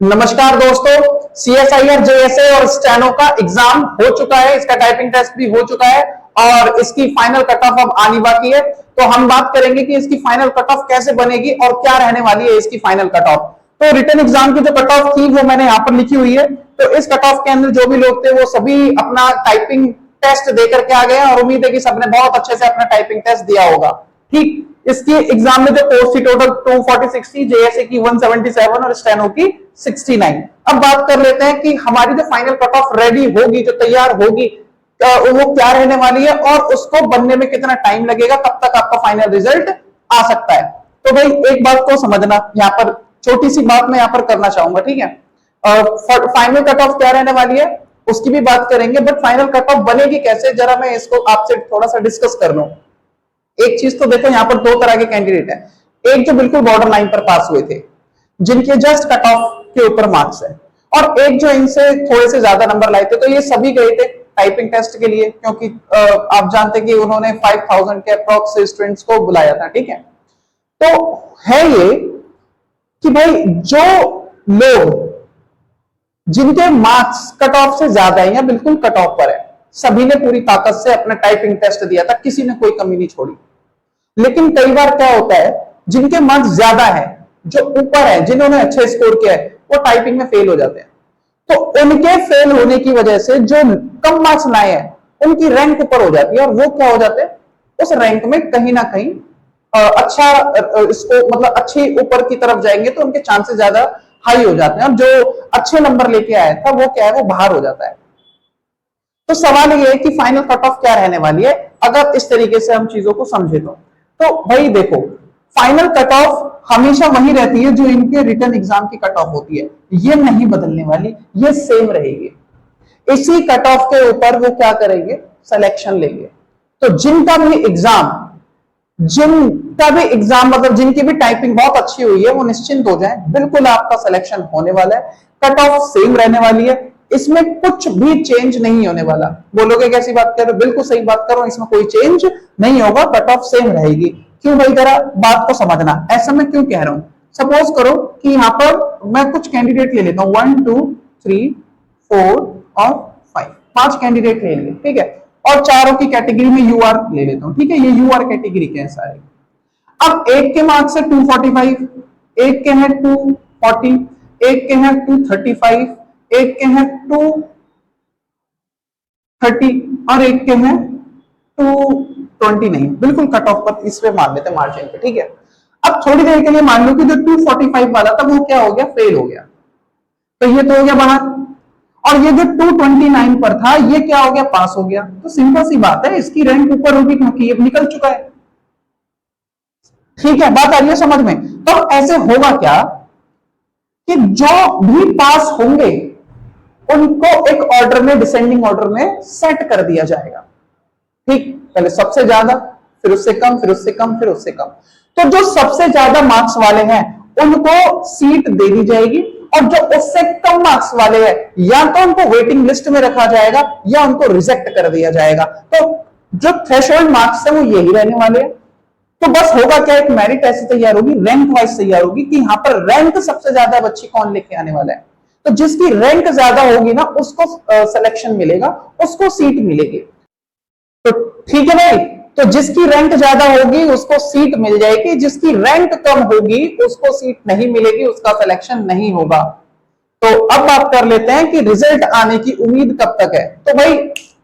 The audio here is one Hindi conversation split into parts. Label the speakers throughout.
Speaker 1: नमस्कार दोस्तों, CSIR JSA और स्टेनो का एग्जाम हो चुका है। इसका टाइपिंग टेस्ट भी हो चुका है और इसकी फाइनल कट ऑफ अब आनी बाकी है। तो हम बात करेंगे कि इसकी फाइनल कट ऑफ कैसे बनेगी और क्या रहने वाली है इसकी फाइनल कट ऑफ। तो रिटन एग्जाम की जो कट ऑफ थी वो मैंने यहाँ पर लिखी हुई है। तो इस कट ऑफ के अंदर जो भी लोग थे वो सभी अपना टाइपिंग टेस्ट देकर के आ गए और उम्मीद है कि सबने बहुत अच्छे से अपना टाइपिंग टेस्ट दिया होगा। ठीक, इसकी एग्जाम में जो पोस्ट थी टोटल 246 थी, जेएसए की 177 और स्टेनो की 69। अब बात कर लेते हैं कि हमारी जो फाइनल कट ऑफ रेडी होगी, जो तैयार होगी, वो क्या रहने वाली है और उसको बनने में कितना टाइम लगेगा, कब तक आपका फाइनल रिजल्ट आ सकता है। तो भाई एक बात को समझना, यहाँ पर छोटी सी बात मैं यहाँ पर करना चाहूंगा, ठीक है। फाइनल कट ऑफ क्या रहने वाली है उसकी भी बात करेंगे, बट फाइनल कट ऑफ बनेगी कैसे जरा मैं इसको आपसे थोड़ा सा डिस्कस कर लूं। एक चीज तो देखो, यहाँ पर दो तरह के कैंडिडेट हैं। एक जो बिल्कुल बॉर्डर लाइन पर पास हुए थे, जिनके जस्ट कट ऑफ के ऊपर मार्क्स है, और एक जो इनसे थोड़े से ज्यादा नंबर लाए थे। तो ये सभी गए थे टाइपिंग टेस्ट के लिए, क्योंकि आप जानते कि उन्होंने 5000 के अप्रॉक्स स्टूडेंट्स को बुलाया था, ठीक है। तो है ये कि भाई जो लोग जिनके मार्क्स कट ऑफ से ज्यादा है या बिल्कुल कट ऑफ पर है, सभी ने पूरी ताकत से अपना टाइपिंग टेस्ट दिया था, किसी ने कोई कमी नहीं छोड़ी। लेकिन कई बार क्या होता है, जिनके मार्क्स ज्यादा है, जो ऊपर है, जिन्होंने अच्छा स्कोर किया है, वो टाइपिंग में फेल हो जाते हैं। तो उनके फेल होने की वजह से जो कम मार्क्स लाए हैं उनकी रैंक ऊपर हो जाती है, और वो क्या हो जाते हैं, उस रैंक में कहीं ना कहीं अच्छा इसको मतलब अच्छी ऊपर की तरफ जाएंगे, तो उनके चांसेस ज्यादा हाई हो जाते हैं। और जो अच्छे नंबर लेके आया था वो क्या है, वो बाहर हो जाता है। तो सवाल ये है कि फाइनल कट ऑफ क्या रहने वाली है अगर इस तरीके से हम चीजों को समझे तो भाई देखो, फाइनल कट ऑफ हमेशा वही रहती है जो इनके रिटन एग्जाम की कट ऑफ होती है, ये नहीं बदलने वाली, ये सेम रहेगी। इसी कट ऑफ के ऊपर वो क्या करेंगे, सिलेक्शन लेंगे। तो जिनका भी एग्जाम मतलब जिनकी भी टाइपिंग बहुत अच्छी हुई है, वो निश्चिंत हो जाए, बिल्कुल आपका सिलेक्शन होने वाला है। कट ऑफ सेम रहने वाली है, इसमें कुछ भी चेंज नहीं होने वाला। बोलोगे कैसी बात कर रहे हो, बिल्कुल सही बात कर रहा हूं, इसमें कोई चेंज नहीं होगा, कट ऑफ सेम रहेगी। क्यों भाई, जरा बात को समझना, ऐसा मैं क्यों कह रहा हूं। सपोज करो कि यहां पर मैं कुछ कैंडिडेट ले लेता हूं, 1 2 3 4 और 5, 5 कैंडिडेट ले लिए, ठीक है, और चारों की कैटेगरी में यूआर ले लेता हूं, ठीक है। ये यूआर कैटेगरी कैसा है। अब एक के मार्क्स है 245, एक के हैं 240, एक के हैं 235, एक के हैं 230 और एक के हैं 229, बिल्कुल कट ऑफ पर इस पे मान लेते हैं, मार्जिन पे, ठीक है। अब थोड़ी देर के लिए मान लो कि जो 245 वाला था वो क्या हो गया, फेल हो गया, तो ये तो हो गया बाहर। और ये जो 229 पर था ये क्या हो गया, पास हो गया। तो सिंपल सी बात है, इसकी रैंक ऊपर होगी क्योंकि ये निकल चुका है, ठीक है। बात आ रही है समझ में। तो ऐसे होगा क्या कि जो भी पास होंगे उनको एक ऑर्डर में, डिसेंडिंग ऑर्डर में सेट कर दिया जाएगा, ठीक। पहले सबसे ज्यादा, फिर उससे कम, फिर उससे कम, फिर उससे कम। तो जो सबसे ज्यादा मार्क्स वाले हैं उनको सीट दे दी जाएगी, और जो उससे कम मार्क्स वाले हैं या तो उनको वेटिंग लिस्ट में रखा जाएगा या उनको रिजेक्ट कर दिया जाएगा। तो जो थ्रेशोल्ड मार्क्स है वो यही रहने वाले हैं। तो बस होगा क्या, एक मेरिट ऐसी तैयार होगी, रैंक वाइज तैयार होगी कि यहां पर रैंक सबसे ज्यादा बच्ची कौन लेके आने वाला है। तो जिसकी रैंक ज्यादा होगी ना उसको सिलेक्शन मिलेगा, उसको सीट मिलेगी। तो ठीक है भाई, तो जिसकी रैंक ज्यादा होगी उसको सीट मिल जाएगी, जिसकी रैंक कम होगी उसको सीट नहीं मिलेगी, उसका सिलेक्शन नहीं होगा। तो अब बात कर लेते हैं कि रिजल्ट आने की उम्मीद कब तक है। तो भाई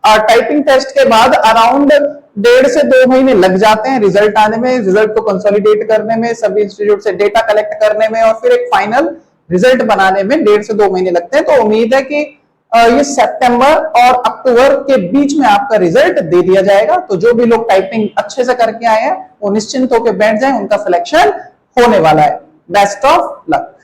Speaker 1: टाइपिंग टेस्ट के बाद अराउंड 1.5 से 2 महीने लग जाते हैं रिजल्ट आने में, रिजल्ट को कंसोलिडेट करने में, सभी इंस्टीट्यूट से डेटा कलेक्ट करने में, और फिर एक फाइनल रिजल्ट बनाने में 1.5 से 2 महीने लगते हैं। तो उम्मीद है कि ये सितंबर और अक्टूबर के बीच में आपका रिजल्ट दे दिया जाएगा। तो जो भी लोग टाइपिंग अच्छे से करके आए हैं वो निश्चिंत होकर बैठ जाएं, उनका सिलेक्शन होने वाला है। Best of luck.